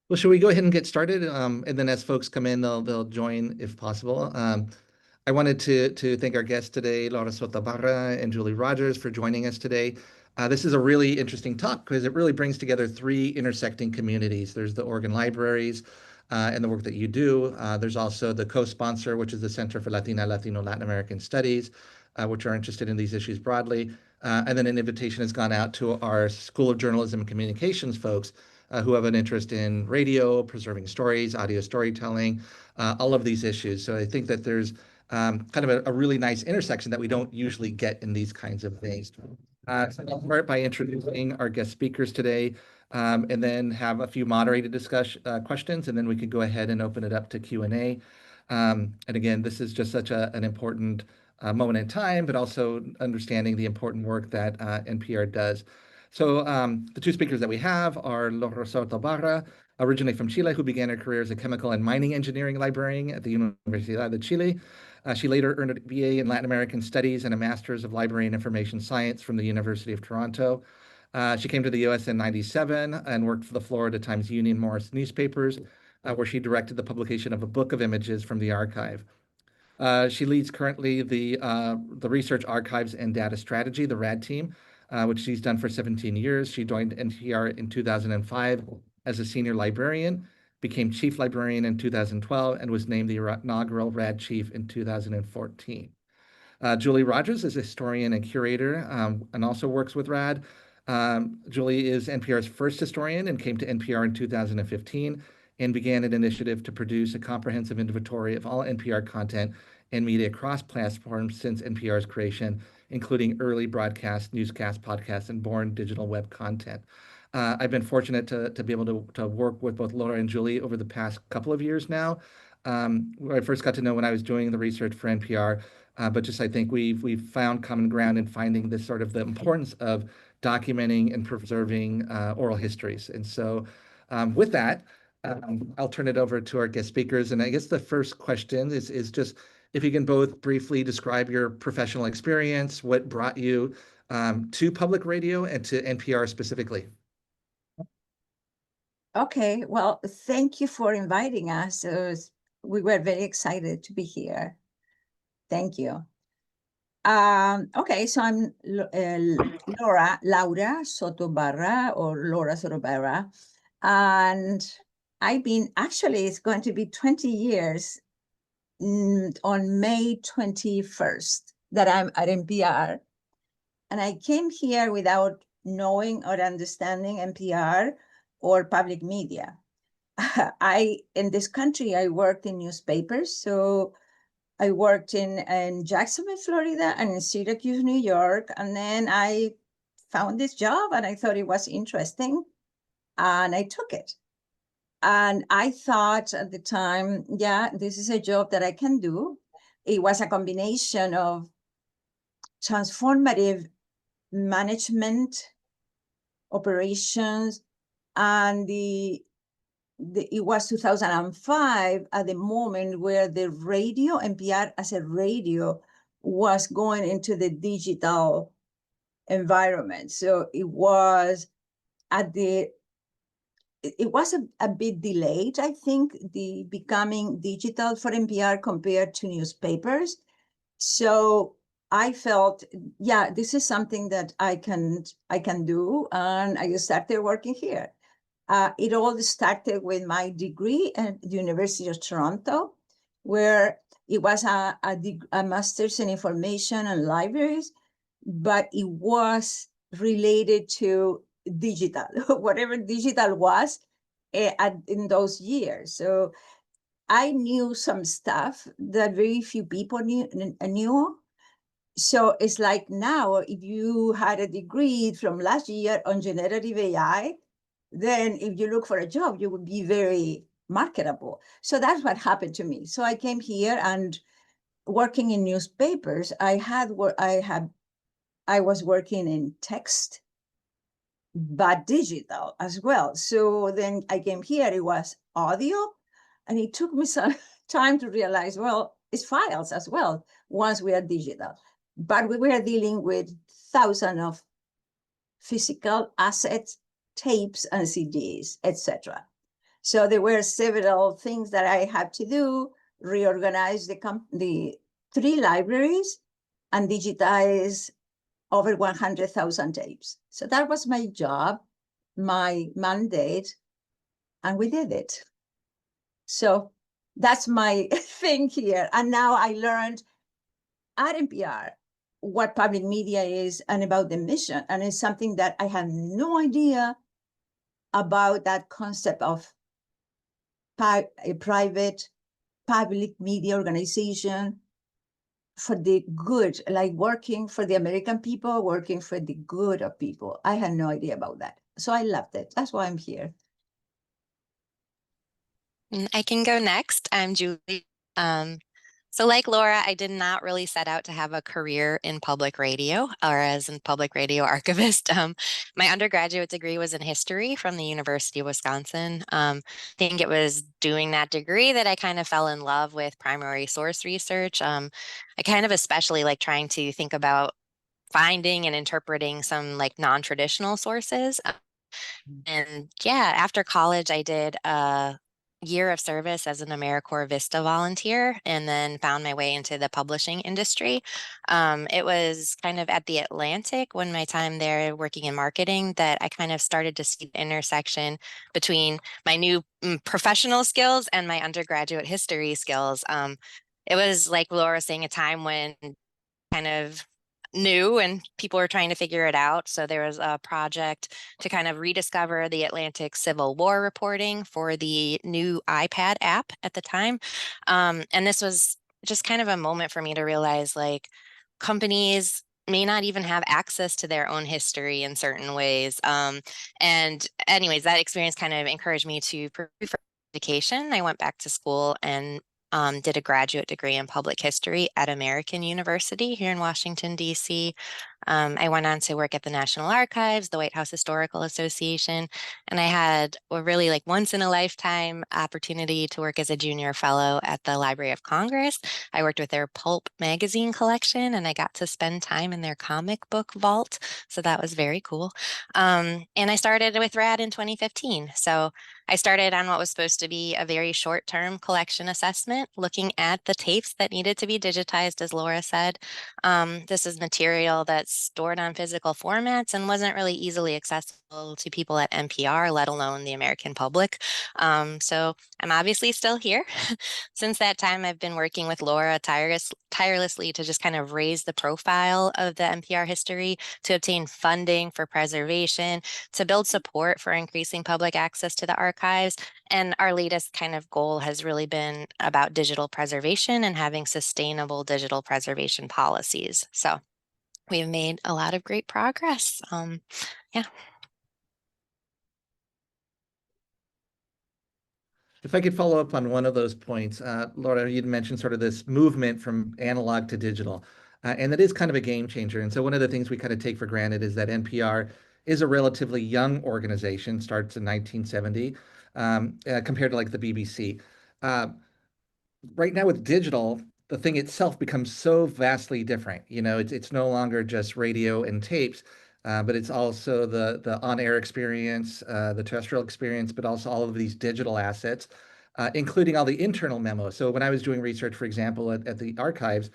Well, should we go ahead and get started? And then as folks come in, they'll join if possible. I wanted to thank our guests today, Laura Soto Barra and Julie Rogers, for joining us today. This is a really interesting talk because it really brings together three intersecting communities. There's the Oregon Libraries and the work that you do. There's also the co-sponsor, which is the Center for Latino, Latin American Studies, which are interested in these issues broadly. And then an invitation has gone out to our School of Journalism and Communications folks who have an interest in radio, preserving stories, audio storytelling, all of these issues. So I think that there's kind of a really nice intersection that we don't usually get in these kinds of things. So I'll start by introducing our guest speakers today, and then have a few moderated questions, and then we could go ahead and open it up to Q&A. And again, this is just such an important moment in time, but also understanding the important work that NPR does. So the two speakers that we have are Laura Soto Barra, originally from Chile, who began her career as a chemical and mining engineering librarian at the Universidad de Chile. She later earned a BA in Latin American Studies and a Master's of Library and Information Science from the University of Toronto. She came to the U.S. in '97 and worked for the Florida Times Union Morris newspapers, where she directed the publication of a book of images from the archive. She leads currently the Research Archives and Data Strategy, the RAD team, which she's done for 17 years. She joined NPR in 2005 as a senior librarian, became chief librarian in 2012, and was named the inaugural RAD chief in 2014. Julie Rogers is a historian and curator and also works with RAD. Julie is NPR's first historian and came to NPR in 2015 and began an initiative to produce a comprehensive inventory of all NPR content and media across platforms since NPR's creation, including early broadcast, newscast, podcasts, and born digital web content. I've been fortunate to be able to work with both Laura and Julie over the past couple of years now. I first got to know when I was doing the research for NPR, but just I think we've found common ground in finding this sort of the importance of documenting and preserving oral histories. And so with that, I'll turn it over to our guest speakers. And I guess the first question is just if you can both briefly describe your professional experience, what brought you to public radio and to NPR specifically. Okay, well, thank you for inviting us. We were very excited to be here. Thank you. Okay, so I'm Laura Soto Barra, or Laura Soto Barra, and actually, it's going to be 20 years on May 21st that I'm at NPR. And I came here without knowing or understanding NPR or public media. In this country, I worked in newspapers. So I worked in Jacksonville, Florida, and in Syracuse, New York. And then I found this job and I thought it was interesting and I took it. And I thought at the time, yeah, this is a job that I can do. It was a combination of transformative management, operations, and it was 2005 at the moment where the radio, NPR as a radio, was going into the digital environment. So it was a bit delayed, I think, the becoming digital for NPR compared to newspapers. So I felt, yeah, this is something that I can do, and I started working here. It all started with my degree at the University of Toronto, where it was a master's in information and libraries, but it was related to digital, whatever digital was in those years. So I knew some stuff that very few people knew. So it's like now, if you had a degree from last year on generative AI, then if you look for a job, you would be very marketable. So that's what happened to me. So I came here and working in newspapers, I was working in text, but digital as well. So then I came here, it was audio, and it took me some time to realize, well, it's files as well once we are digital. But we were dealing with thousands of physical assets, tapes, and CDs, etc. So there were several things that I had to do: reorganize the 3 libraries and digitize over 100,000 tapes. So that was my job, my mandate, and we did it. So that's my thing here. And now I learned at NPR what public media is and about the mission. And it's something that I had no idea about, that concept of a private public media organization for the good, like working for the American people, working for the good of people. I had no idea about that. So I loved it. That's why I'm here. I can go next. I'm Julie. So like Laura, I did not really set out to have a career in public radio or as a public radio archivist. My undergraduate degree was in history from the University of Wisconsin. I think it was doing that degree that I kind of fell in love with primary source research. I kind of especially like trying to think about finding and interpreting some like non-traditional sources. And yeah, after college, I did a year of service as an AmeriCorps Vista volunteer and then found my way into the publishing industry. It was kind of at the Atlantic when my time there working in marketing that I kind of started to see the intersection between my new professional skills and my undergraduate history skills. It was like Laura was saying, a time when kind of new and people were trying to figure it out. So there was a project to kind of rediscover the Atlantic Civil War reporting for the new iPad app at the time. And this was just kind of a moment for me to realize like companies may not even have access to their own history in certain ways. And anyways, that experience kind of encouraged me to pursue for education. I went back to school and did a graduate degree in public history at American University here in Washington, D.C. I went on to work at the National Archives, the White House Historical Association, and I had a really like once in a lifetime opportunity to work as a junior fellow at the Library of Congress. I worked with their pulp magazine collection and I got to spend time in their comic book vault. So that was very cool. And I started with RAD in 2015. So I started on what was supposed to be a very short-term collection assessment, looking at the tapes that needed to be digitized, as Laura said. This is material that's stored on physical formats and wasn't really easily accessible to people at NPR, let alone the American public. So I'm obviously still here. Since that time, I've been working with Laura tirelessly to just kind of raise the profile of the NPR history, to obtain funding for preservation, to build support for increasing public access to the archives. And our latest kind of goal has really been about digital preservation and having sustainable digital preservation policies. So we've made a lot of great progress. Yeah. If I could follow up on one of those points, Laura, you'd mentioned sort of this movement from analog to digital, and that is kind of a game changer. And so one of the things we kind of take for granted is that NPR is a relatively young organization, starts in 1970, compared to like the BBC. Uh, right now with digital, the thing itself becomes so vastly different. You know, it's no longer just radio and tapes, but it's also the on-air experience, the terrestrial experience, but also all of these digital assets, including all the internal memos. So when I was doing research, for example, at the archives,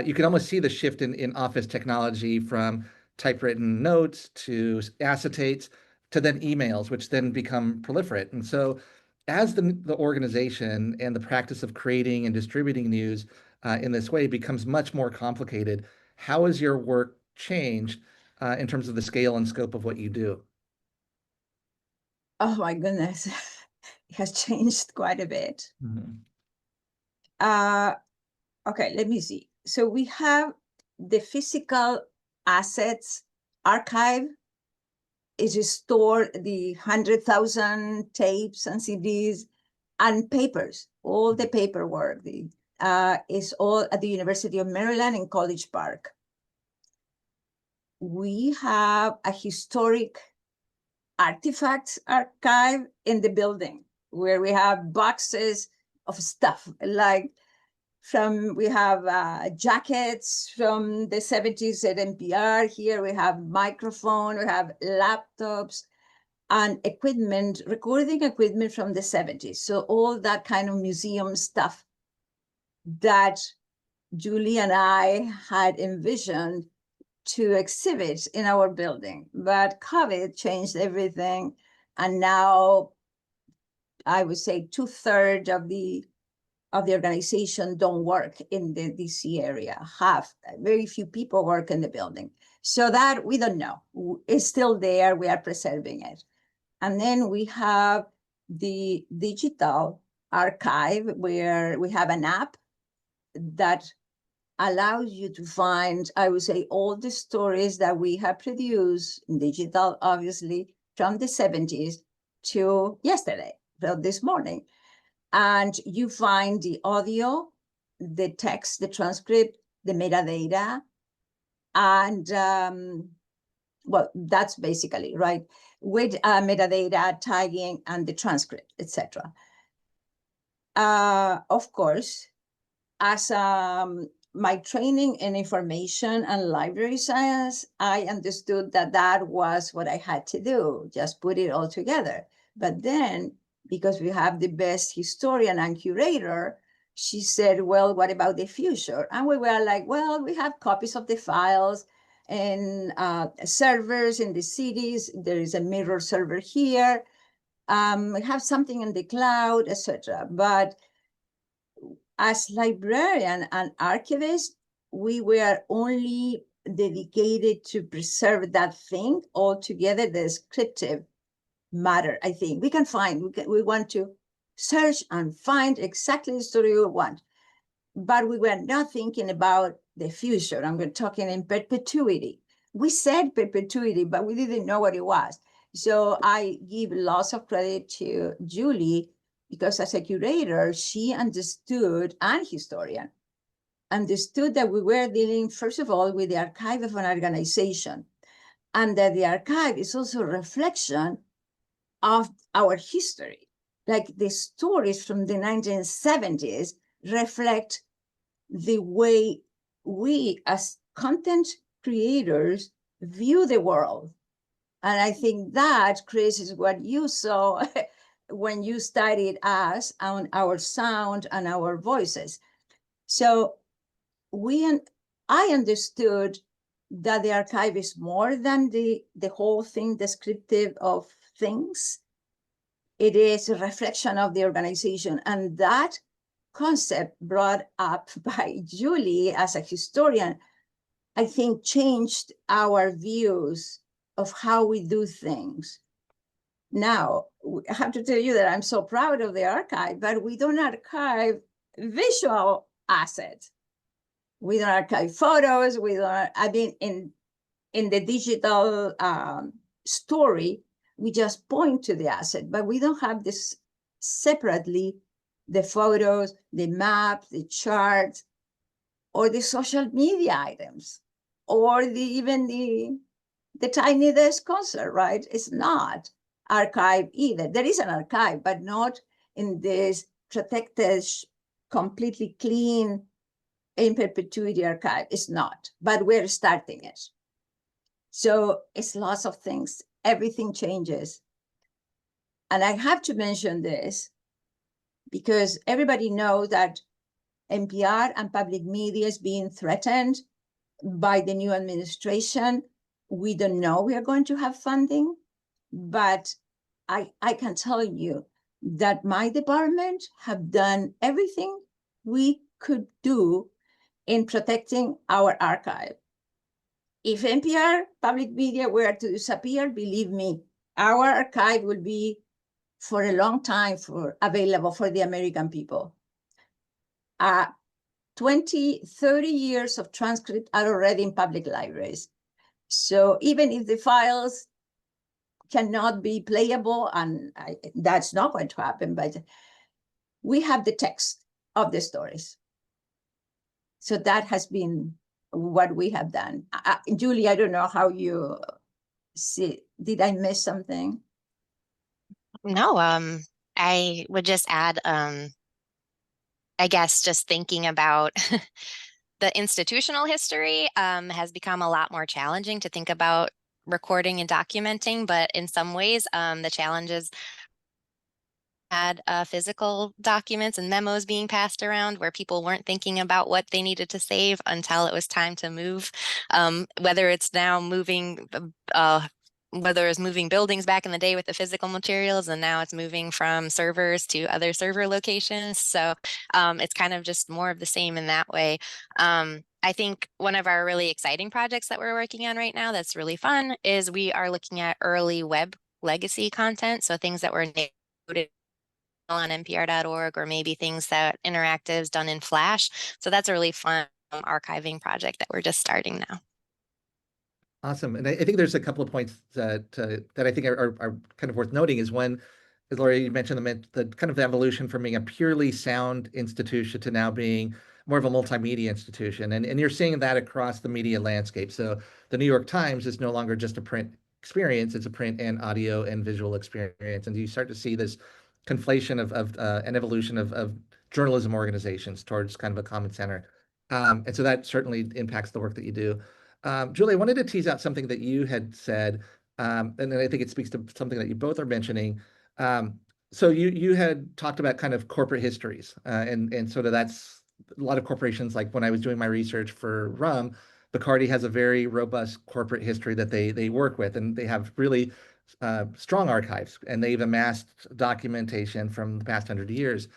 you can almost see the shift in office technology from typewritten notes to acetates to then emails, which then become proliferate. And so as the organization and the practice of creating and distributing news in this way becomes much more complicated, how has your work changed in terms of the scale and scope of what you do? Oh my goodness, it has changed quite a bit. Mhm. Okay, let me see. So we have the physical assets archive. It is stored the 100,000 tapes and CDs and papers. All the paperwork is all at the University of Maryland in College Park. We have a historic artifacts archive in the building where we have boxes of stuff like we have jackets from the 70s at NPR. Here we have microphone, we have laptops, and equipment, recording equipment from the 70s. So all that kind of museum stuff that Julie and I had envisioned to exhibit in our building. But COVID changed everything. And now I would say 2/3 of the organization don't work in the DC area. Very few people work in the building. So that we don't know. It's still there. We are preserving it. And then we have the digital archive where we have an app that allows you to find, I would say, all the stories that we have produced in digital, obviously, from the 70s to yesterday, so this morning. And you find the audio, the text, the transcript, the metadata, and well, that's basically right, with metadata, tagging, and the transcript, etc. Of course, as my training in information and library science, I understood that that was what I had to do, just put it all together. But then, because we have the best historian and curator, she said, well, what about the future? And we were like, well, we have copies of the files and servers in the cities. There is a mirror server here. We have something in the cloud, etc. But as librarian and archivist, we were only dedicated to preserve that thing altogether, the descriptive matter. I think we can find, we want to search and find exactly the story we want, but we were not thinking about the future. And we're talking in perpetuity. We said perpetuity, but we didn't know what it was. So I give lots of credit to Julie, because as a curator, she understood, and historian, understood that we were dealing, first of all, with the archive of an organization, and that the archive is also a reflection of our history. Like the stories from the 1970s reflect the way we as content creators view the world. And I think that, Chris, is what you saw when you studied us on our sound and our voices. So I understood that the archive is more than the whole thing descriptive of things. It is a reflection of the organization. And that concept brought up by Julie as a historian, I think changed our views of how we do things. Now, I have to tell you that I'm so proud of the archive, but we don't archive visual assets. We don't archive photos. We don't, I mean, in the digital story, we just point to the asset, but we don't have this separately, the photos, the map, the charts, or the social media items, or even the tiny desk concert, right? It's not archive either. There is an archive, but not in this protected, completely clean, in perpetuity archive. It's not, but we're starting it. So it's lots of things. Everything changes. And I have to mention this because everybody knows that NPR and public media is being threatened by the new administration. We don't know we are going to have funding, but I can tell you that my department have done everything we could do in protecting our archive. If NPR public media were to disappear, believe me, our archive will be for a long time available for the American people. 20, 30 years of transcript are already in public libraries. So even if the files cannot be playable, and that's not going to happen, but we have the text of the stories. So that has been what we have done. Julie, I don't know how you see. Did I miss something? No, I would just add, I guess just thinking about the institutional history has become a lot more challenging to think about recording and documenting, but in some ways, the challenges had physical documents and memos being passed around where people weren't thinking about what they needed to save until it was time to move. Whether it's now moving, whether it's moving buildings back in the day with the physical materials, and now it's moving from servers to other server locations. So it's kind of just more of the same in that way. I think one of our really exciting projects that we're working on right now that's really fun is we are looking at early web legacy content. So things that were noted on NPR.org, or maybe things that Interactive's done in Flash. So that's a really fun archiving project that we're just starting now. Awesome. And I think there's a couple of points that I think are kind of worth noting is one, as Laura, you mentioned the kind of evolution from being a purely sound institution to now being more of a multimedia institution. And you're seeing that across the media landscape. So the New York Times is no longer just a print experience, it's a print and audio and visual experience. And you start to see this conflation of an evolution of journalism organizations towards kind of a common center. And so that certainly impacts the work that you do. Julie, I wanted to tease out something that you had said, and then I think it speaks to something that you both are mentioning. So you had talked about kind of corporate histories, and sort of that's a lot of corporations. Like when I was doing my research for rum, Bacardi has a very robust corporate history that they work with, and they have really strong archives, and they've amassed documentation from the past 100 years.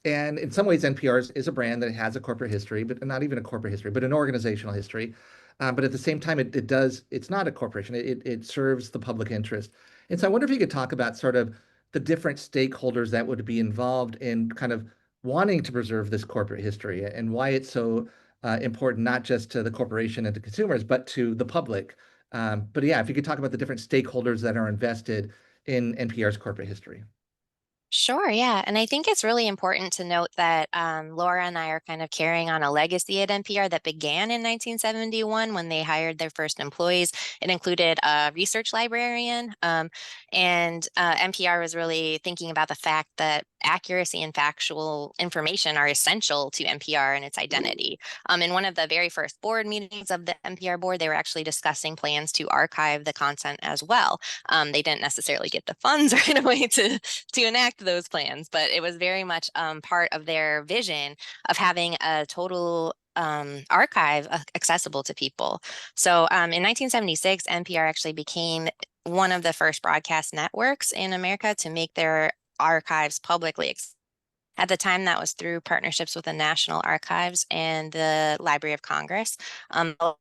And in some ways, NPR is a brand that has a corporate history, but not even a corporate history, but an organizational history. But at the same time, it's not a corporation. It serves the public interest. And so I wonder if you could talk about sort of the different stakeholders that would be involved in kind of wanting to preserve this corporate history and why it's so important, not just to the corporation and to consumers, but to the public. But yeah, if you could talk about the different stakeholders that are invested in NPR's corporate history. Sure, yeah. And I think it's really important to note that Laura and I are kind of carrying on a legacy at NPR that began in 1971 when they hired their first employees. It included a research librarian, and NPR was really thinking about the fact that accuracy and factual information are essential to NPR and its identity. In one of the very first board meetings of the NPR board, they were actually discussing plans to archive the content as well. They didn't necessarily get the funds right away to enact those plans, but it was very much part of their vision of having a total archive accessible to people. So in 1976, NPR actually became one of the first broadcast networks in America to make their archives publicly accessible. At the time, that was through partnerships with the National Archives and the Library of Congress.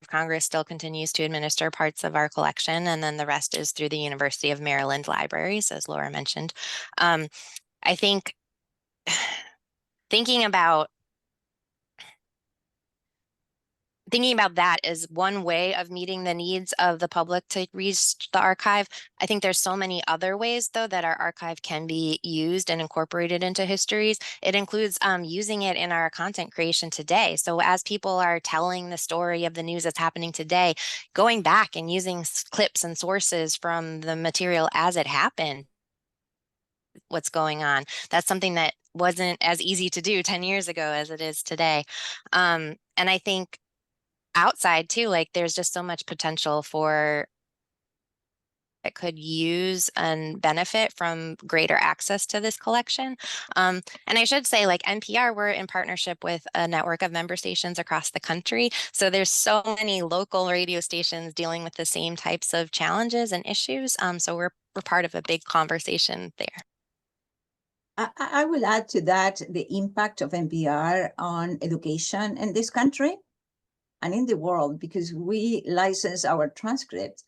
Congress still continues to administer parts of our collection, and then the rest is through the University of Maryland libraries, as Laura mentioned. I think thinking about that is one way of meeting the needs of the public to reach the archive. I think there's so many other ways, though, that our archive can be used and incorporated into histories. It includes using it in our content creation today. So as people are telling the story of the news that's happening today, going back and using clips and sources from the material as it happened, what's going on. That's something that wasn't as easy to do 10 years ago as it is today. And I think outside too, like there's just so much potential for that could use and benefit from greater access to this collection. And I should say, like NPR, we're in partnership with a network of member stations across the country. So there's so many local radio stations dealing with the same types of challenges and issues. So we're part of a big conversation there. I will add to that the impact of NPR on education in this country and in the world, because we license our transcripts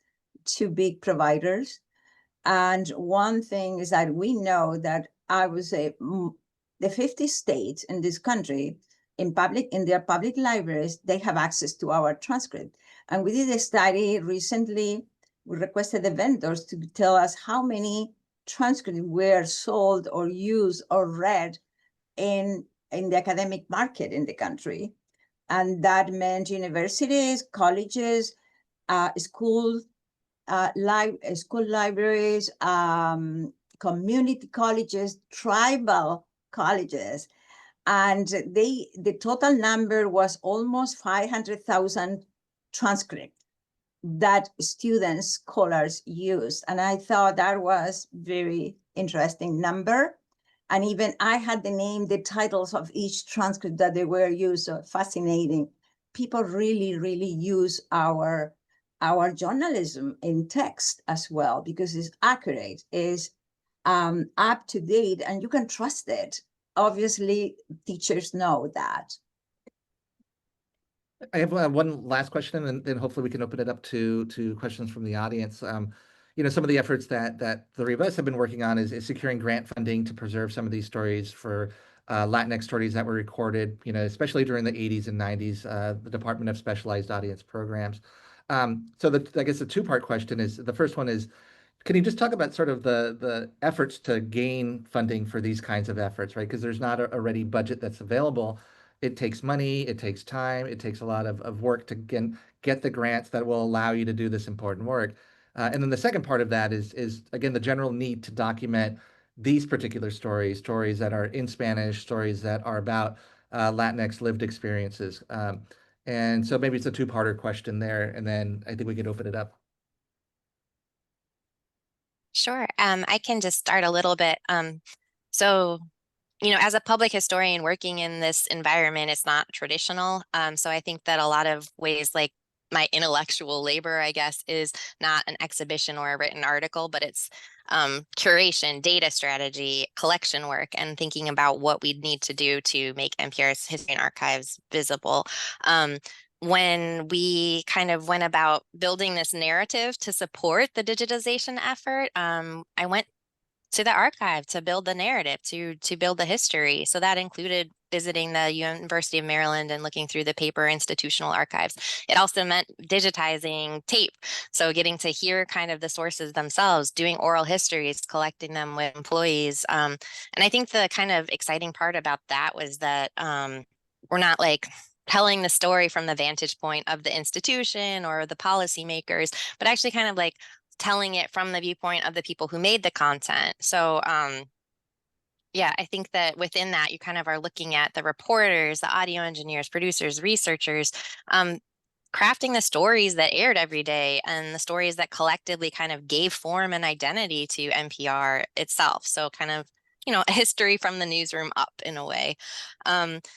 to big providers. And one thing is that we know that I would say the 50 states in this country, in their public libraries, they have access to our transcript. And we did a study recently. We requested the vendors to tell us how many transcripts were sold or used or read in the academic market in the country. And that meant universities, colleges, school libraries, community colleges, tribal colleges. And the total number was almost 500,000 transcripts that students, scholars used. And I thought that was very interesting number. And even I had the name, the titles of each transcript that they were used. So fascinating. People really, really use our journalism in text as well, because it's accurate, is up to date, and you can trust it. Obviously, teachers know that. I have one last question, and then hopefully we can open it up to questions from the audience. Some of the efforts that the three of us have been working on is securing grant funding to preserve some of these stories for Latinx stories that were recorded, especially during the 80s and 90s, the Department of Specialized Audience Programs. So I guess the two-part question is, the first one is, can you just talk about sort of the efforts to gain funding for these kinds of efforts, right? Because there's not a ready budget that's available. It takes money, it takes time, it takes a lot of work to get the grants that will allow you to do this important work. And then the second part of that is again, the general need to document these particular stories that are in Spanish, stories that are about Latinx lived experiences. And so maybe it's a two-parter question there, and then I think we could open it up. Sure. I can just start a little bit. So, as a public historian working in this environment, it's not traditional. So I think that a lot of ways, like my intellectual labor, I guess, is not an exhibition or a written article, but it's curation, data strategy, collection work, and thinking about what we need to do to make NPR's History and Archives visible. When we kind of went about building this narrative to support the digitization effort, I went to the archive to build the narrative, to build the history. So that included visiting the University of Maryland and looking through the paper institutional archives. It also meant digitizing tape. So getting to hear kind of the sources themselves, doing oral histories, collecting them with employees. And I think the kind of exciting part about that was that we're not like telling the story from the vantage point of the institution or the policymakers, but actually kind of like telling it from the viewpoint of the people who made the content. So yeah, I think that within that, you kind of are looking at the reporters, the audio engineers, producers, researchers, crafting the stories that aired every day and the stories that collectively kind of gave form and identity to NPR itself. So kind of, a history from the newsroom up in a way.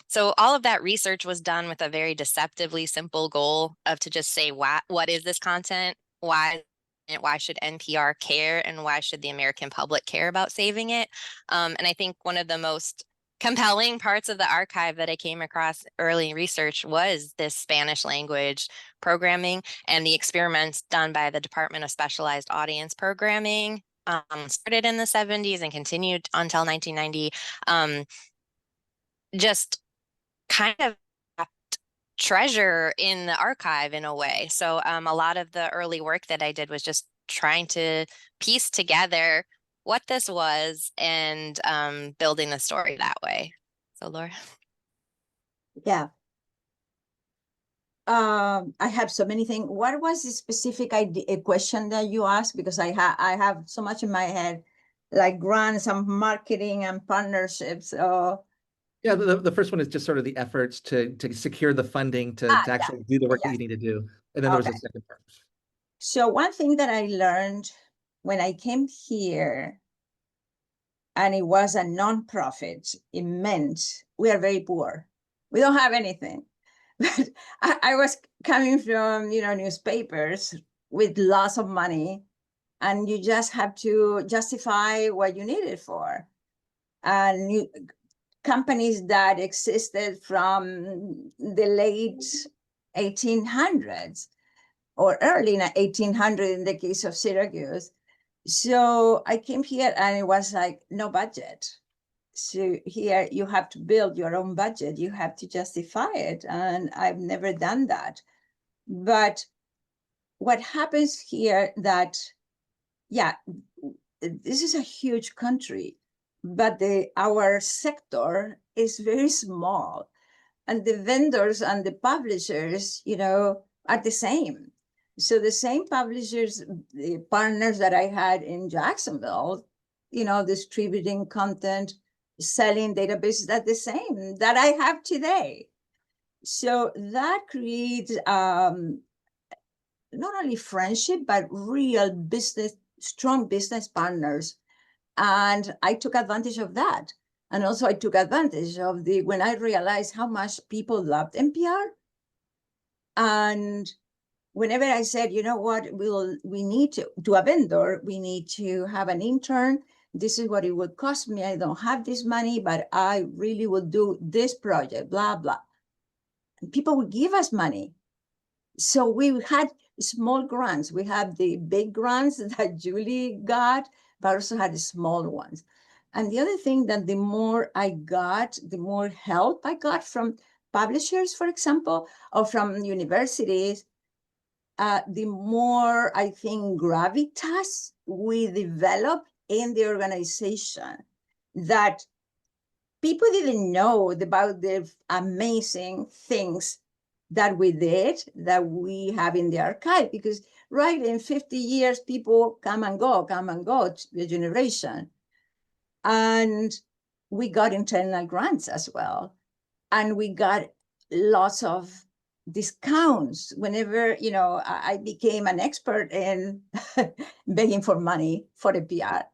So all of that research was done with a very deceptively simple goal of to just say, what is this content? Why should NPR care, and why should the American public care about saving it? And I think one of the most compelling parts of the archive that I came across early research was this Spanish language programming and the experiments done by the Department of Specialized Audience Programming, started in the 70s and continued until 1990. Just kind of treasure in the archive in a way. So a lot of the early work that I did was just trying to piece together what this was and building the story that way. So Laura. Yeah. I have so many things. What was the specific question that you asked? Because I have so much in my head, like grants and marketing and partnerships. Yeah, the first one is just sort of the efforts to secure the funding to actually do the work that you need to do. And then there was a second part. So one thing that I learned when I came here, and it was a nonprofit, it meant we are very poor. We don't have anything. But I was coming from, newspapers with lots of money, and you just have to justify what you need it for. And companies that existed from the late 1800s or early 1800 in the case of Syracuse. So I came here and it was like no budget. So here you have to build your own budget. You have to justify it. And I've never done that. But what happens here that, yeah, this is a huge country, but our sector is very small. And the vendors and the publishers, are the same. So the same publishers, the partners that I had in Jacksonville, distributing content, selling databases, are the same that I have today. So that creates not only friendship, but real business, strong business partners. And I took advantage of that. And also I took advantage of when I realized how much people loved NPR. And whenever I said, you know what, we need to a vendor, we need to have an intern. This is what it would cost me. I don't have this money, but I really will do this project, blah, blah. And people would give us money. So we had small grants. We had the big grants that Julie got, but also had the small ones. And the other thing that the more I got, the more help I got from publishers, for example, or from universities, the more I think gravitas we developed in the organization, that people didn't know about the amazing things that we did, that we have in the archive, because right in 50 years, people come and go, the generation. And we got internal grants as well. And we got lots of discounts whenever, I became an expert in begging for money for the PR.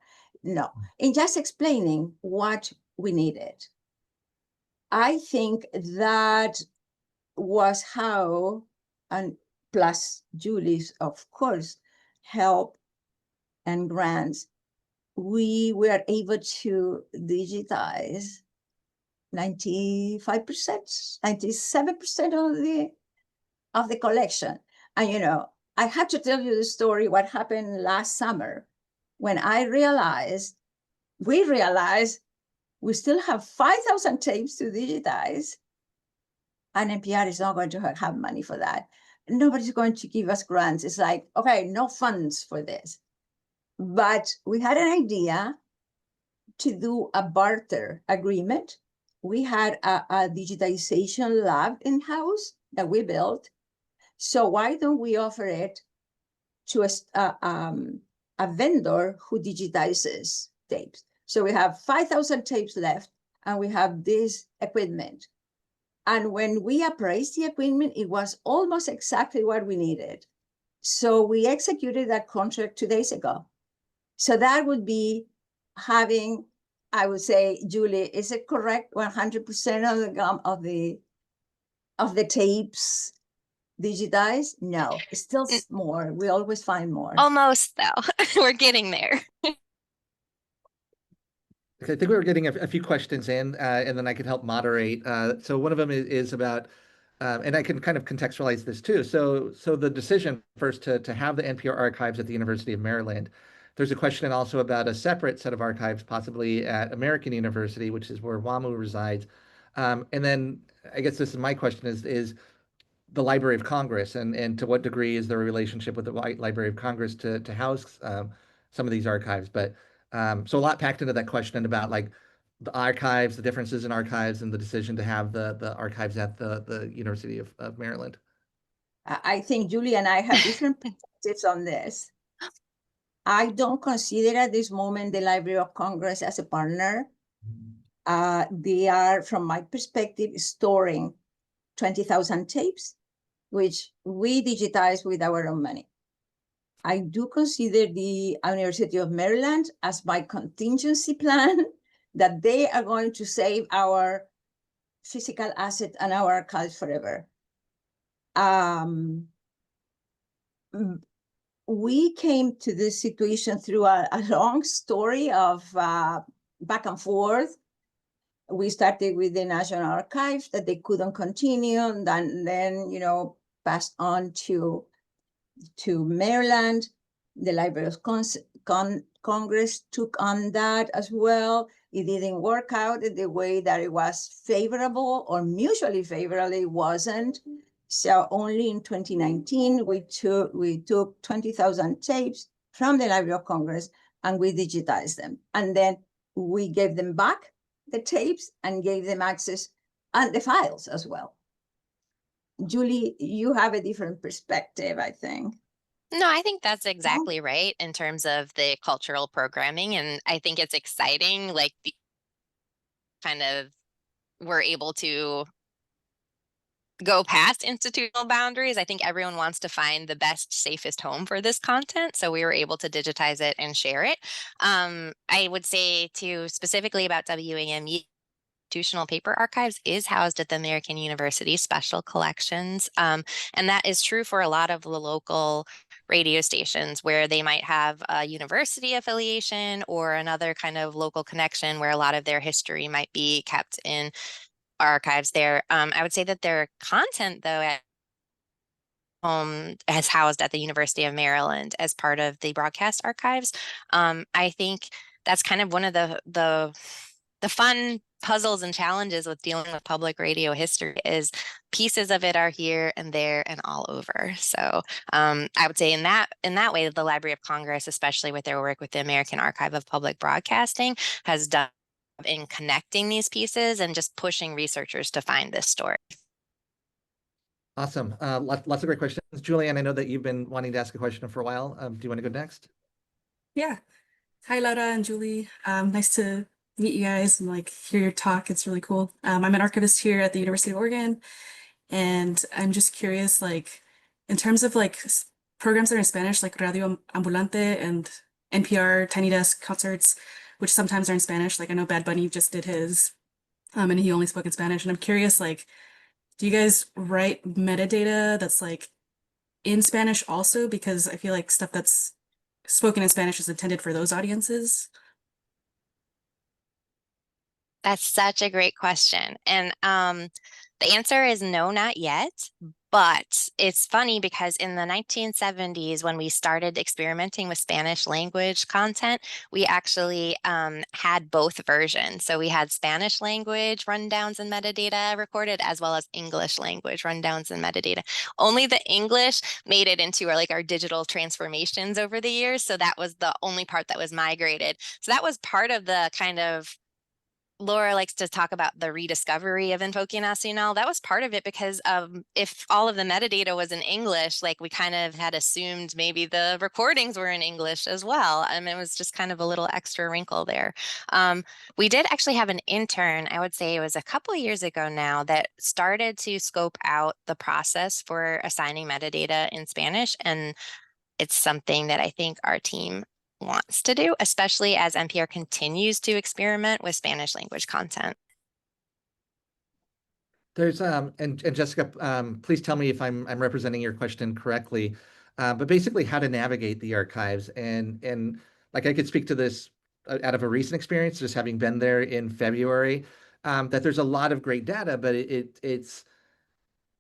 No, in just explaining what we needed. I think that was how, and plus Julie's, of course, help and grants, we were able to digitize 95%, 97% of the collection. And I have to tell you the story what happened last summer when we realized we still have 5,000 tapes to digitize, and NPR is not going to have money for that. Nobody's going to give us grants. It's like, okay, no funds for this. But we had an idea to do a barter agreement. We had a digitization lab in-house that we built. So why don't we offer it to a vendor who digitizes tapes? So we have 5,000 tapes left, and we have this equipment. And when we appraised the equipment, it was almost exactly what we needed. So we executed that contract 2 days ago. So that would be having, I would say, Julie, is it correct? 100% of the tapes digitized? No, it's still more. We always find more. Almost, though. We're getting there. Okay, I think we were getting a few questions in, and then I could help moderate. So one of them is about, and I can kind of contextualize this too. So the decision first to have the NPR archives at the University of Maryland. There's a question also about a separate set of archives, possibly at American University, which is where WAMU resides. And then I guess this is my question is the Library of Congress, and to what degree is there a relationship with the Library of Congress to house some of these archives? But so a lot packed into that question about like the archives, the differences in archives, and the decision to have the archives at the University of Maryland. I think Julie and I have different perspectives on this. I don't consider at this moment the Library of Congress as a partner. They are, from my perspective, storing 20,000 tapes, which we digitize with our own money. I do consider the University of Maryland as my contingency plan, that they are going to save our physical asset and our archives forever. We came to this situation through a long story of back and forth. We started with the National Archives that they couldn't continue, and then passed on to Maryland. The Library of Congress took on that as well. It didn't work out in the way that it was favorable or mutually favorable. It wasn't. So only in 2019, we took 20,000 tapes from the Library of Congress and we digitized them. And then we gave them back the tapes and gave them access and the files as well. Julie, you have a different perspective, I think. No, I think that's exactly right in terms of the cultural programming. And I think it's exciting, like we're able to go past institutional boundaries. I think everyone wants to find the best, safest home for this content. So we were able to digitize it and share it. I would say too, specifically about WAMU, institutional paper archives is housed at the American University Special Collections. And that is true for a lot of the local radio stations where they might have a university affiliation or another kind of local connection where a lot of their history might be kept in archives there. I would say that their content, though, at home has housed at the University of Maryland as part of the broadcast archives. I think that's kind of one of the fun puzzles and challenges with dealing with public radio history is pieces of it are here and there and all over. So I would say in that way, the Library of Congress, especially with their work with the American Archive of Public Broadcasting, has done in connecting these pieces and just pushing researchers to find this story. Awesome. Lots of great questions. Julianne, I know that you've been wanting to ask a question for a while. Do you want to go next? Yeah. Hi, Laura and Julie. Nice to meet you guys and like hear your talk. It's really cool. I'm an archivist here at the University of Oregon, and I'm just curious, like, in terms of like programs that are in Spanish, like Radio Ambulante and NPR Tiny Desk concerts, which sometimes are in Spanish. Like I know Bad Bunny just did his, and he only spoke in Spanish. And I'm curious, like, do you guys write metadata that's like in Spanish also? Because I feel like stuff that's spoken in Spanish is intended for those audiences. That's such a great question. And the answer is no, not yet. But it's funny because in the 1970s, when we started experimenting with Spanish language content, we actually had both versions. So we had Spanish language rundowns and metadata recorded, as well as English language rundowns and metadata. Only the English made it into our digital transformations over the years. So that was the only part that was migrated. So that was part of the kind of Laura likes to talk about the rediscovery of Invoqué Nacional. That was part of it because if all of the metadata was in English, like we kind of had assumed maybe the recordings were in English as well. And it was just kind of a little extra wrinkle there. We did actually have an intern, I would say it was a couple of years ago now, that started to scope out the process for assigning metadata in Spanish. And it's something that I think our team wants to do, especially as NPR continues to experiment with Spanish language content. There's and Jessica, please tell me if I'm representing your question correctly. But basically, how to navigate the archives and like I could speak to this out of a recent experience, just having been there in February. That there's a lot of great data, but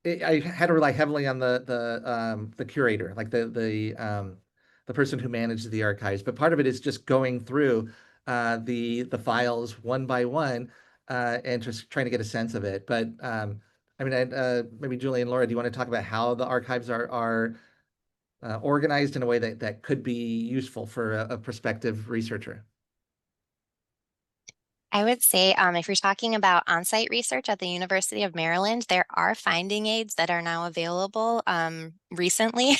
I had to rely heavily on the curator, like the person who managed the archives. But part of it is just going through the files one by one and just trying to get a sense of it. But I mean, maybe Julie and Laura, do you want to talk about how the archives are organized in a way that could be useful for a prospective researcher? I would say if you're talking about on-site research at the University of Maryland, there are finding aids that are now available recently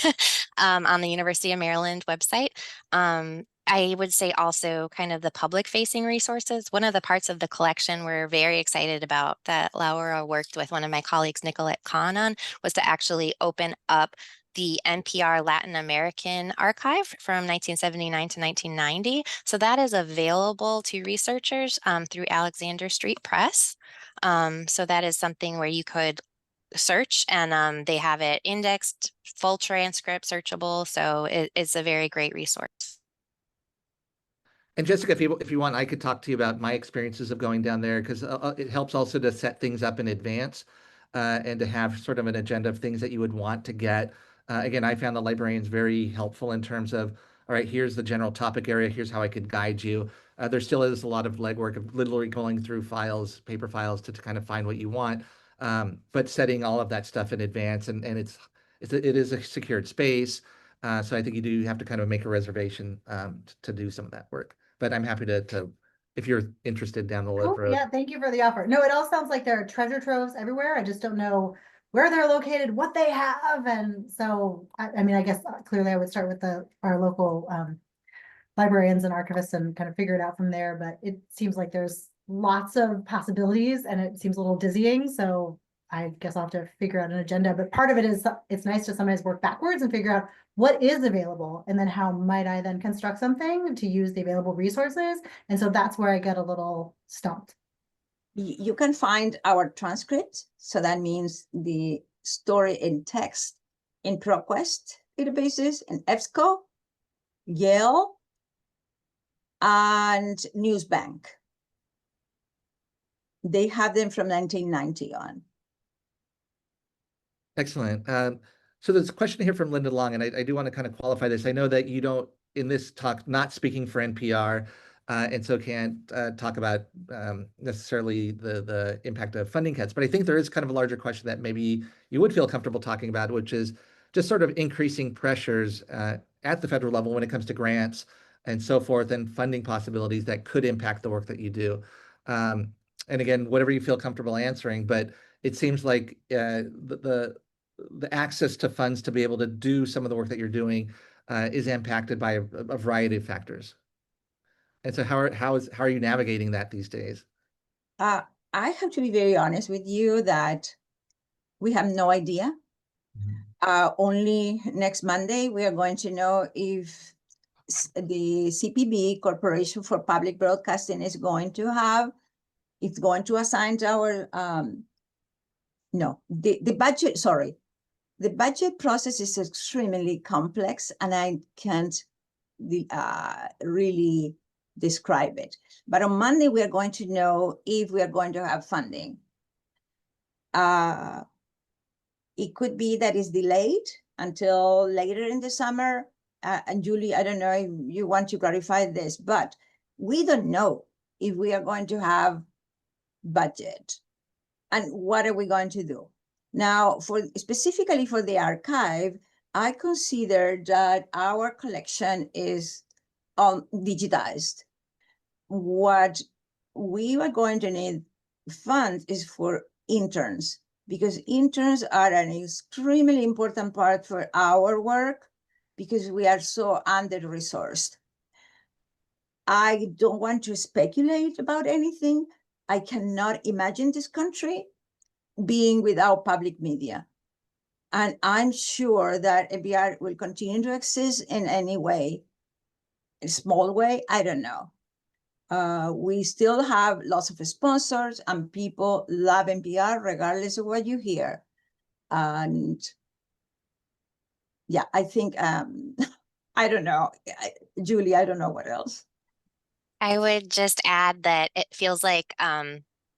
on the University of Maryland website. I would say also kind of the public-facing resources. One of the parts of the collection we're very excited about that Laura worked with one of my colleagues, Nicolette Kahn, on was to actually open up the NPR Latin American archive from 1979 to 1990. So that is available to researchers through Alexander Street Press. So that is something where you could search and they have it indexed, full transcript searchable. So it's a very great resource. And Jessica, if you want, I could talk to you about my experiences of going down there because it helps also to set things up in advance and to have sort of an agenda of things that you would want to get. Again, I found the librarians very helpful in terms of, all right, here's the general topic area, here's how I could guide you. There still is a lot of legwork of literally going through files, paper files to kind of find what you want, but setting all of that stuff in advance and it is a secured space. So I think you do have to kind of make a reservation to do some of that work. But I'm happy to if you're interested down the Cool. road. Yeah, thank you for the offer. No, it all sounds like there are treasure troves everywhere. I just don't know where they're located, what they have. And so, I mean, I guess clearly I would start with our local librarians and archivists and kind of figure it out from there. But it seems like there's lots of possibilities and it seems a little dizzying. So I guess I'll have to figure out an agenda, but part of it is it's nice to sometimes work backwards and figure out what is available and then how might I then construct something to use the available resources. And so that's where I get a little stumped. You can find our transcript. So that means the story in text in ProQuest databases in EBSCO, Yale, and Newsbank. They have them from 1990 on. Excellent. So there's a question here from Linda Long, and I do want to kind of qualify this. I know that you don't, in this talk, not speaking for NPR, and so can't talk about necessarily the impact of funding cuts. But I think there is kind of a larger question that maybe you would feel comfortable talking about, which is just sort of increasing pressures at the federal level when it comes to grants and so forth, and funding possibilities that could impact the work that you do. And again, whatever you feel comfortable answering, but it seems like the access to funds to be able to do some of the work that you're doing is impacted by a variety of factors. And so how are you navigating that these days? I have to be very honest with you that we have no idea. Only next Monday, we are going to know if the CPB, Corporation for Public Broadcasting, is going to have, it's going to assign our, no, the budget, sorry. The budget process is extremely complex and I can't really describe it. But on Monday, we are going to know if we are going to have funding. It could be that it's delayed until later in the summer. And Julie, I don't know if you want to clarify this, but we don't know if we are going to have budget and what are we going to do. Now, specifically for the archive, I consider that our collection is digitized. What we are going to need funds is for interns, because interns are an extremely important part for our work because we are so under-resourced. I don't want to speculate about anything. I cannot imagine this country being without public media. And I'm sure that NPR will continue to exist in any way, a small way, I don't know. We still have lots of sponsors and people love NPR regardless of what you hear. And yeah, I think, I don't know, Julie, I don't know what else. I would just add that it feels like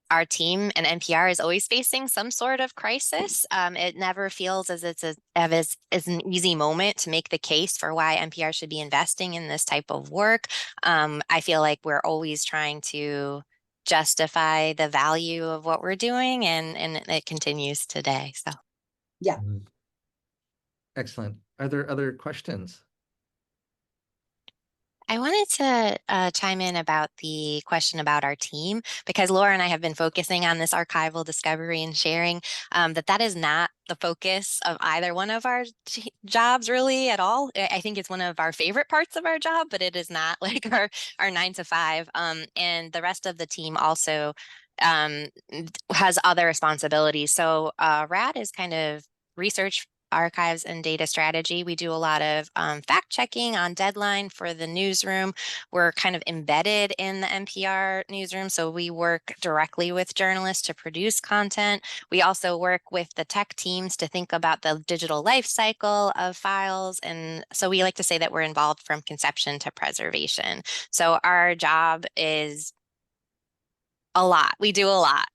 our team and NPR is always facing some sort of crisis. It never feels as it's as an easy moment to make the case for why NPR should be investing in this type of work. I feel like we're always trying to justify the value of what we're doing, and it continues today. So yeah. Excellent. Are there other questions? I wanted to chime in about the question about our team, because Laura and I have been focusing on this archival discovery and sharing, that is not the focus of either one of our jobs really at all. I think it's one of our favorite parts of our job, but it is not like our 9 to 5. And the rest of the team also has other responsibilities. So RAD is kind of research, archives, and data strategy. We do a lot of fact checking on deadline for the newsroom. We're kind of embedded in the NPR newsroom, so we work directly with journalists to produce content. We also work with the tech teams to think about the digital life cycle of files. And so we like to say that we're involved from conception to preservation. So our job is a lot. We do a lot.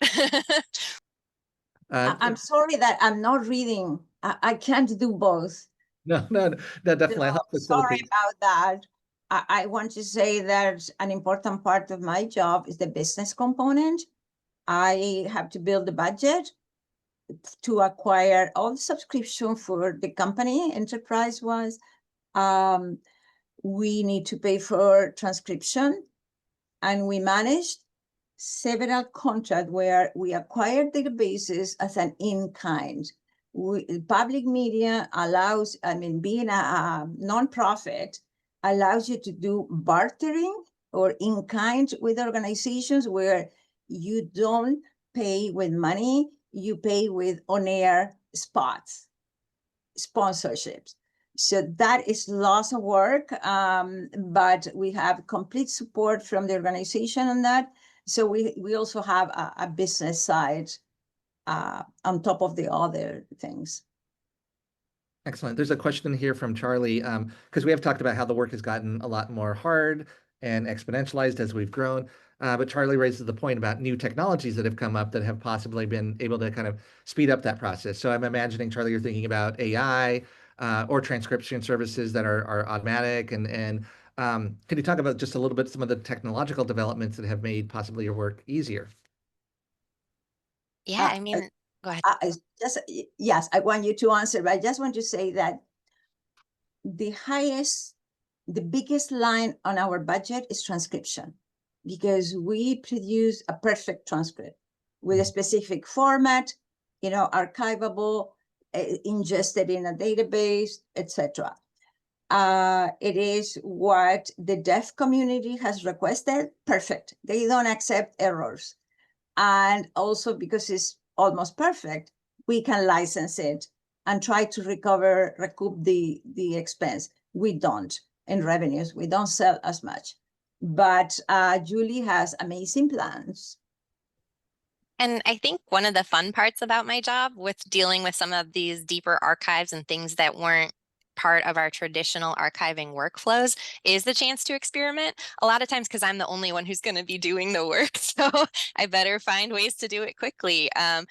I'm sorry that I'm not reading. I can't do both. No, definitely. I'll help Sorry facilitate. about that. I want to say that an important part of my job is the business component. I have to build the budget to acquire all the subscription for the company enterprise-wise. We need to pay for transcription, and we managed several contracts where we acquired databases as an in-kind. Public media allows, being a nonprofit allows you to do bartering or in-kind with organizations where you don't pay with money, you pay with on-air spots, sponsorships. So that is lots of work, but we have complete support from the organization on that. So we also have a business side on top of the other things. Excellent. There's a question here from Charlie, because we have talked about how the work has gotten a lot more hard and exponentialized as we've grown. But Charlie raises the point about new technologies that have come up that have possibly been able to kind of speed up that process. So I'm imagining, Charlie, you're thinking about AI or transcription services that are automatic. And can you talk about just a little bit some of the technological developments that have made possibly your work easier? Yeah, I mean, go ahead. Yes, I want you to answer, but I just want to say that the biggest line on our budget is transcription, because we produce a perfect transcript with a specific format, archivable, ingested in a database, etc. It is what the deaf community has requested. Perfect. They don't accept errors. And also because it's almost perfect, we can license it and try to recoup the expense. We don't in revenues. We don't sell as much. But Julie has amazing plans. And I think one of the fun parts about my job with dealing with some of these deeper archives and things that weren't part of our traditional archiving workflows is the chance to experiment. A lot of times because I'm the only one who's going to be doing the work, so I better find ways to do it quickly. Back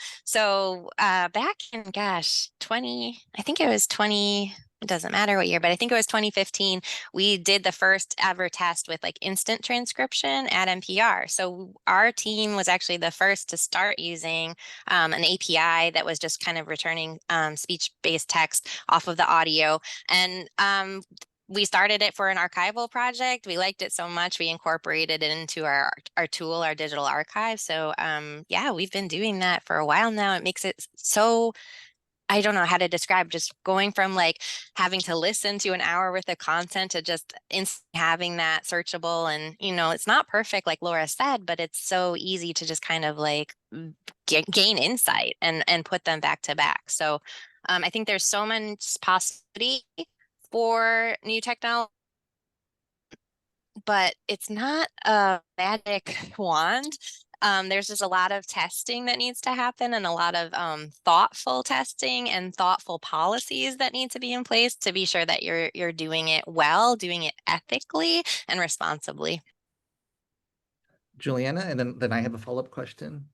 in, gosh, I think it was 20, it doesn't matter what year, but I think it was 2015, we did the first ever test with like instant transcription at NPR. So our team was actually the first to start using an API that was just kind of returning speech-based text off of the audio. And we started it for an archival project. We liked it so much, we incorporated it into our tool, our digital archive. So yeah, we've been doing that for a while now. It makes it so, I don't know how to describe, just going from like having to listen to an hour worth of content to just having that searchable. And, it's not perfect, like Laura said, but it's so easy to just kind of like gain insight and put them back to back. So I think there's so much possibility for new technology, but it's not a magic wand. There's just a lot of testing that needs to happen, and a lot of thoughtful testing and thoughtful policies that need to be in place to be sure that you're doing it well, doing it ethically and responsibly. Juliana, and then I have a follow-up question.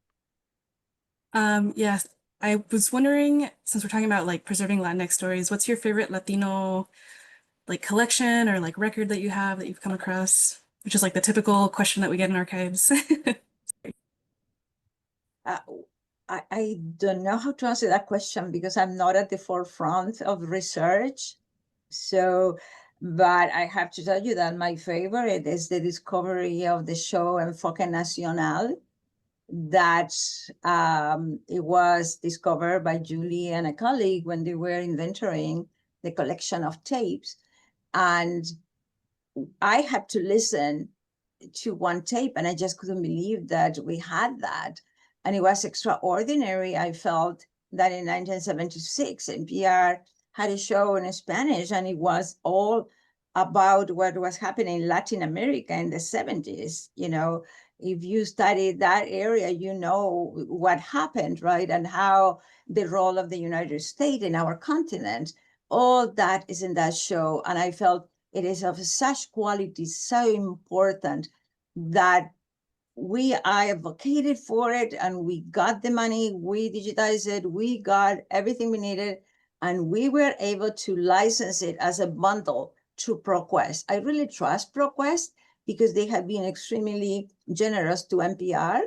Yes, I was wondering, since we're talking about like preserving Latinx stories, what's your favorite Latino like collection or like record that you have that you've come across, which is like the typical question that we get in archives? I don't know how to answer that question because I'm not at the forefront of research. So, but I have to tell you that my favorite is the discovery of the show Enfoque Nacional, that it was discovered by Julie and a colleague when they were inventorying the collection of tapes. And I had to listen to one tape and I just couldn't believe that we had that. And it was extraordinary. I felt that in 1976, NPR had a show in Spanish and it was all about what was happening in Latin America in the 70s. If you study that area, you know what happened, right? And how the role of the United States in our continent, all that is in that show. And I felt it is of such quality, so important that we advocated for it and we got the money, we digitized it, we got everything we needed, and we were able to license it as a bundle to ProQuest. I really trust ProQuest because they have been extremely generous to NPR,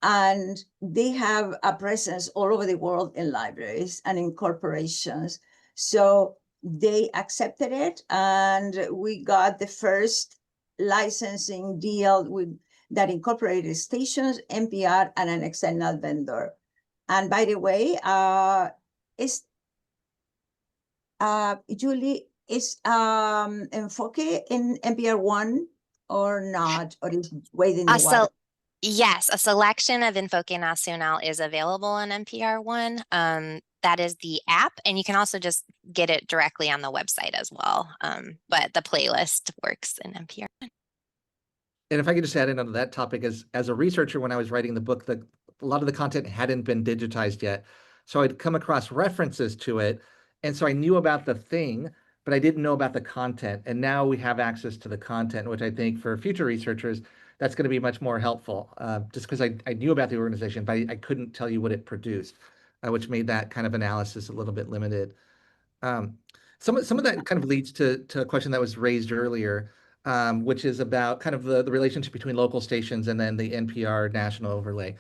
and they have a presence all over the world in libraries and in corporations. So they accepted it, and we got the first licensing deal that incorporated stations, NPR, and an external vendor. And by the way, Julie, is Enfoque in NPR 1 or not, or is waiting the water? Yes, a selection of Enfoque Nacional is available on NPR One. That is the app, and you can also just get it directly on the website as well. But the playlist works in NPR. And if I could just add in on that topic, as a researcher, when I was writing the book, a lot of the content hadn't been digitized yet. So I'd come across references to it. And so I knew about the thing, but I didn't know about the content. And now we have access to the content, which I think for future researchers, that's going to be much more helpful. Just because I knew about the organization, but I couldn't tell you what it produced, which made that kind of analysis a little bit limited. Um, some of that kind of leads to a question that was raised earlier, which is about kind of the relationship between local stations and then the NPR national overlay.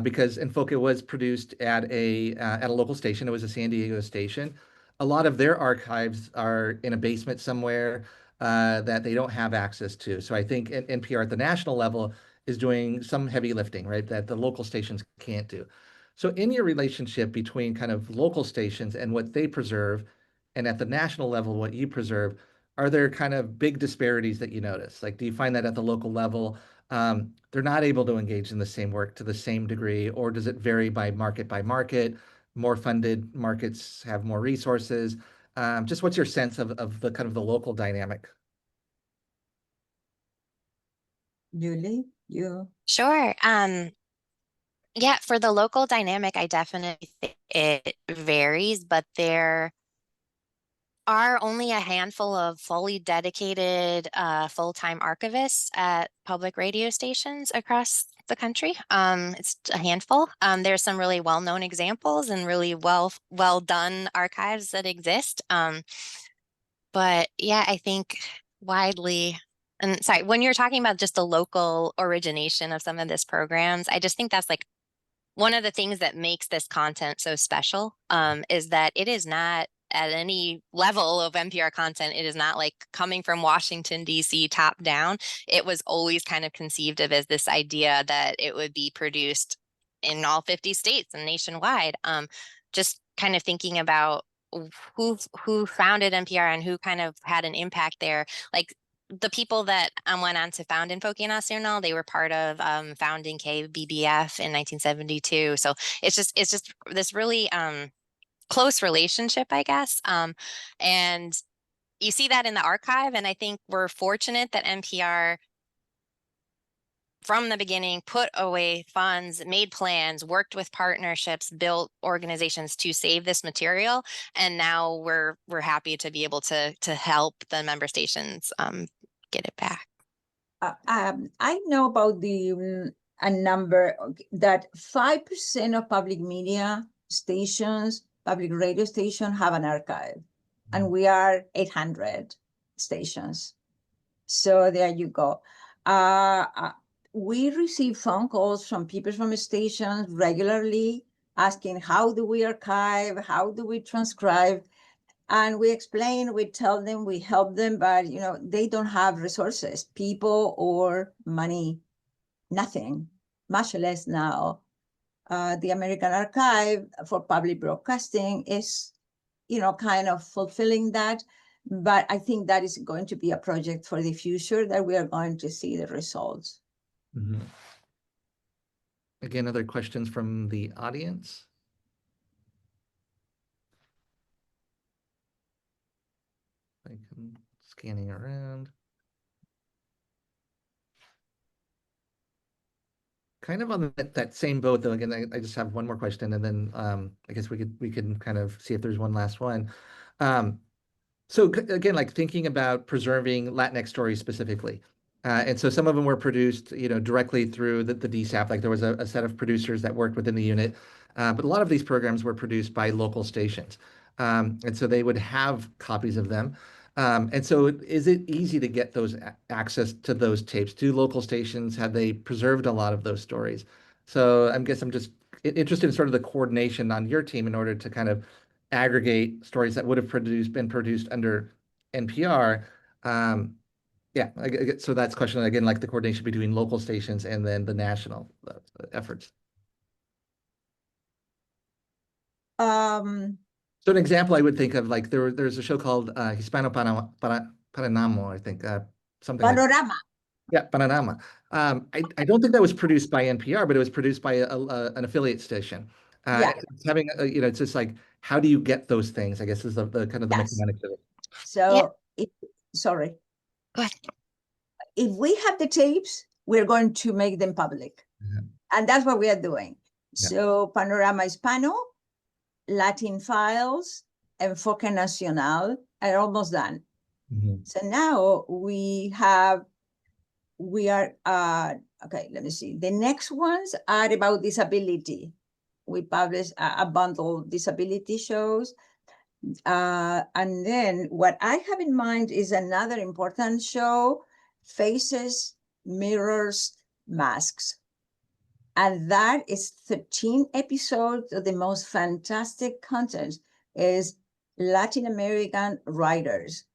Because Enfoque was produced at a local station. It was a San Diego station. A lot of their archives are in a basement somewhere that they don't have access to. So I think NPR at the national level is doing some heavy lifting, right? That the local stations can't do. So in your relationship between kind of local stations and what they preserve, and at the national level, what you preserve, are there kind of big disparities that you notice? Like, do you find that at the local level, they're not able to engage in the same work to the same degree, or does it vary by market? More funded markets have more resources. Just what's your sense of the kind of the local dynamic? Julie, you. Sure. Yeah, for the local dynamic, I definitely think it varies, but there are only a handful of fully dedicated full-time archivists at public radio stations across the country. It's a handful. There's some really well-known examples and really well done archives that exist. But yeah, I think widely, and sorry, when you're talking about just the local origination of some of these programs, I just think that's like one of the things that makes this content so special, is that it is not at any level of NPR content. It is not like coming from Washington, D.C. top down. It was always kind of conceived of as this idea that it would be produced in all 50 states and nationwide. Just kind of thinking about who founded NPR and who kind of had an impact there. Like the people that went on to found Enfoque Nacional, they were part of founding KBBF in 1972. So it's just this really close relationship, I guess. And you see that in the archive, and I think we're fortunate that NPR from the beginning put away funds, made plans, worked with partnerships, built organizations to save this material, and now we're happy to be able to help the member stations get it back. I know about a number that 5% of public media stations, public radio stations have an archive, and we are 800 stations. So there you go. We receive phone calls from people from stations regularly asking, how do we archive? How do we transcribe? And we explain, we tell them, we help them, but they don't have resources, people or money, nothing, much less now. The American Archive for Public Broadcasting is, kind of fulfilling that. But I think that is going to be a project for the future that we are going to see the results. Mm-hmm. Again, other questions from the audience? I'm scanning around. Kind of on that same boat, though. Again, I just have one more question, and then I guess we can kind of see if there's one last one. So again, like thinking about preserving Latinx stories specifically. And so some of them were produced, directly through the DSAP. Like there was a set of producers that worked within the unit, but a lot of these programs were produced by local stations, and so they would have copies of them. And so, is it easy to get those access to those tapes? Do local stations have they preserved a lot of those stories? So I'm just interested in sort of the coordination on your team in order to kind of aggregate stories that would have been produced under NPR. Yeah, so that's a question again, like the coordination between local stations and then the national efforts. So an example I would think of, like there's a show called Hispano Paranamo, I think, something Panorama. like Yeah, Panorama. I don't think that was produced by NPR, but it was produced by an affiliate station. Yeah. It's having, it's just like, how do you get those things? I guess is the kind of the Yes. mechanics of it. Yeah. So, sorry. Go ahead. If we have the tapes, we're going to make them public. And that's what we are doing. Yeah. So Panorama Hispano, Latin Files, Enfoque Nacional are almost done. So now we are, okay, let me see. The next ones are about disability. We publish a bundle of disability shows. And then what I have in mind is another important show, Faces, Mirrors, Masks. And that is 13 episodes of the most fantastic content is Latin American writers.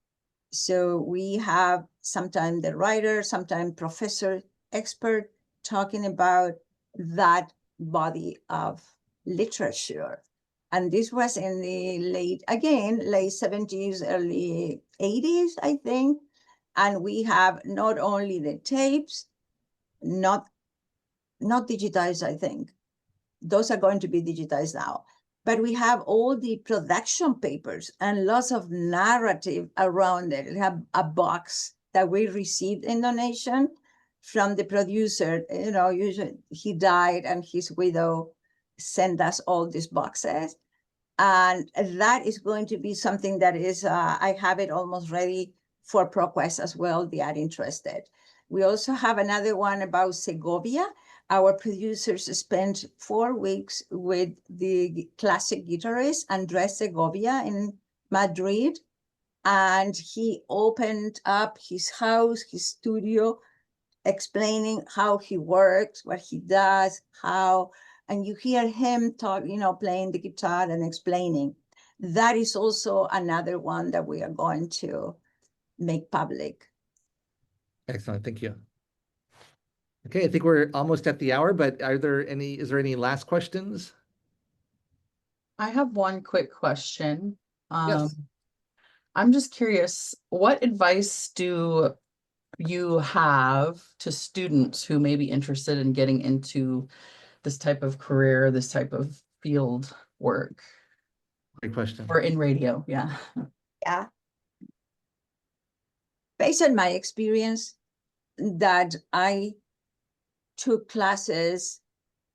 So we have sometimes the writer, sometimes professor, expert talking about that body of literature. And this was in the late 70s, early 80s, I think. And we have not only the tapes, not digitized, I think. Those are going to be digitized now. But we have all the production papers and lots of narrative around it. We have a box that we received in donation from the producer. Usually he died and his widow sent us all these boxes. And that is going to be something that is, I have it almost ready for ProQuest as well. They are interested. We also have another one about Segovia. Our producers spent 4 weeks with the classic guitarist Andres Segovia in Madrid. And he opened up his house, his studio, explaining how he works, what he does, and you hear him talk, playing the guitar and explaining. That is also another one that we are going to make public. Excellent. Thank you. Okay, I think we're almost at the hour, but is there any last questions? I have one quick question. Yes. I'm just curious, what advice do you have to students who may be interested in getting into this type of career, this type of field work, Great question. or in radio? Yeah. Yeah. Based on my experience, that I took classes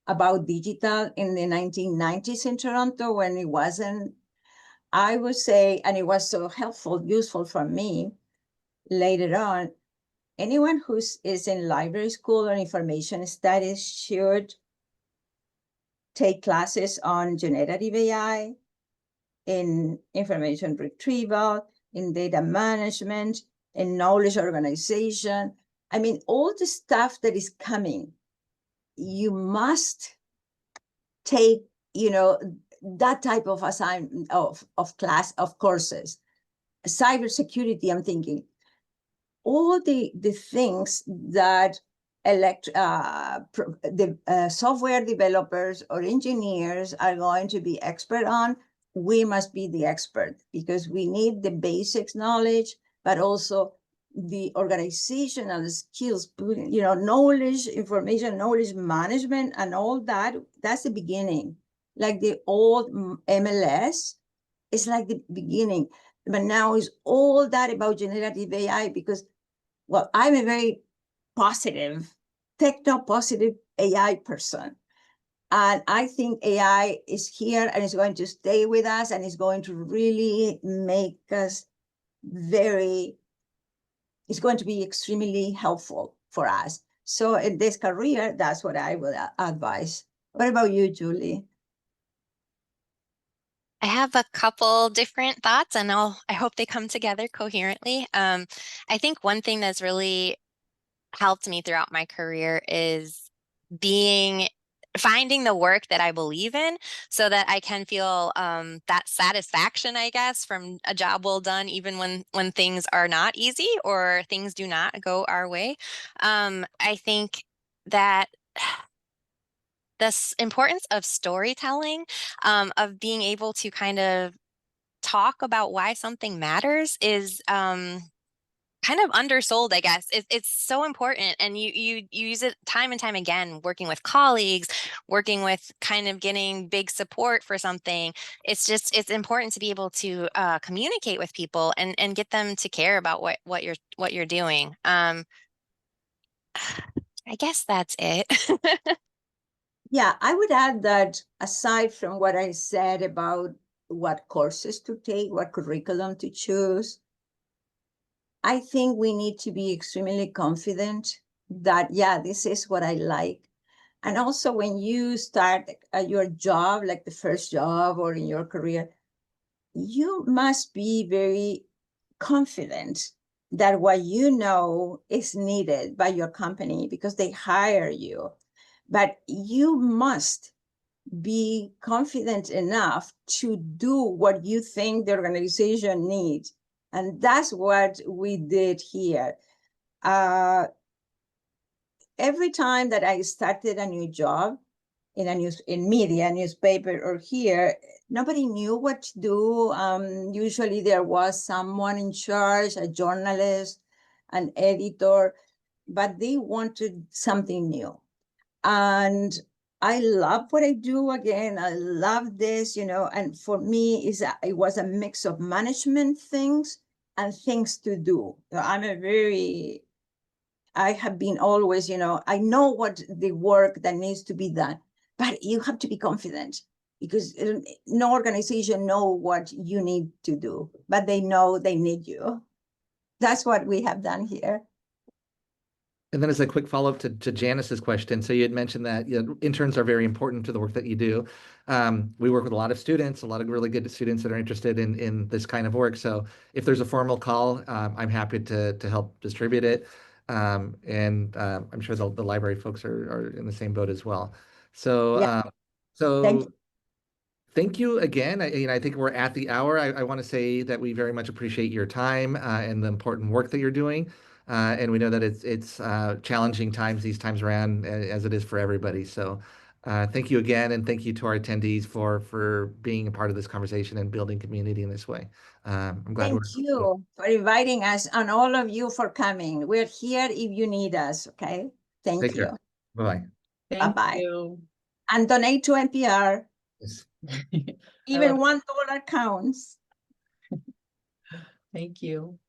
about digital in the 1990s in Toronto when it wasn't, I would say, and it was so helpful, useful for me later on, anyone who is in library school or information studies should take classes on generative AI, in information retrieval, in data management, in knowledge organization. I mean, all the stuff that is coming, you must take, that type of assignment of class, of courses. Cybersecurity, I'm thinking, all the things that software developers or engineers are going to be expert on, we must be the expert because we need the basics knowledge, but also the organizational skills, knowledge, information, knowledge management, and all that. That's the beginning. Like the old MLS, it's like the beginning. But now is all that about generative AI because, well, I'm a very positive, techno-positive AI person. And I think AI is here and is going to stay with us and is going to really make us it's going to be extremely helpful for us. So in this career, that's what I would advise. What about you, Julie? I have a couple different thoughts and I hope they come together coherently. I think one thing that's really helped me throughout my career is finding the work that I believe in so that I can feel that satisfaction, I guess, from a job well done, even when things are not easy or things do not go our way. I think that the importance of storytelling, of being able to kind of talk about why something matters is kind of undersold, I guess. It's so important, and you use it time and time again, working with colleagues, working with kind of getting big support for something. It's important to be able to communicate with people and get them to care about what you're doing. I guess that's it. Yeah, I would add that aside from what I said about what courses to take, what curriculum to choose, I think we need to be extremely confident that, yeah, this is what I like. And also when you start your job, like the first job or in your career, you must be very confident that what you know is needed by your company because they hire you. But you must be confident enough to do what you think the organization needs. And that's what we did here. Every time that I started a new job in media, newspaper, or here, nobody knew what to do. Usually there was someone in charge, a journalist, an editor, but they wanted something new. And I love what I do. Again, I love this, and for me, it was a mix of management things and things to do. I have been always, I know what the work that needs to be done, but you have to be confident because no organization know what you need to do, but they know they need you. That's what we have done here. And then as a quick follow-up to Janice's question, so you had mentioned that interns are very important to the work that you do. We work with a lot of students, a lot of really good students that are interested in this kind of work. So if there's a formal call, I'm happy to help distribute it. I'm sure the library folks are in the same boat as well. So Yeah. so Thank thank you again. I think we're at the hour. I want to say that we very much appreciate your time and the important work that you're doing. And we know that it's challenging times these times around, as it is for everybody. So thank you again, and thank you to our attendees for being a part of this conversation and building community in this way. I'm glad Thank you for inviting us and all of you for coming. We're here if you need us, okay? Thank Take you. care. Bye-bye. Thank Bye-bye. you. And donate to NPR. Yes. Even $1 counts. Thank you.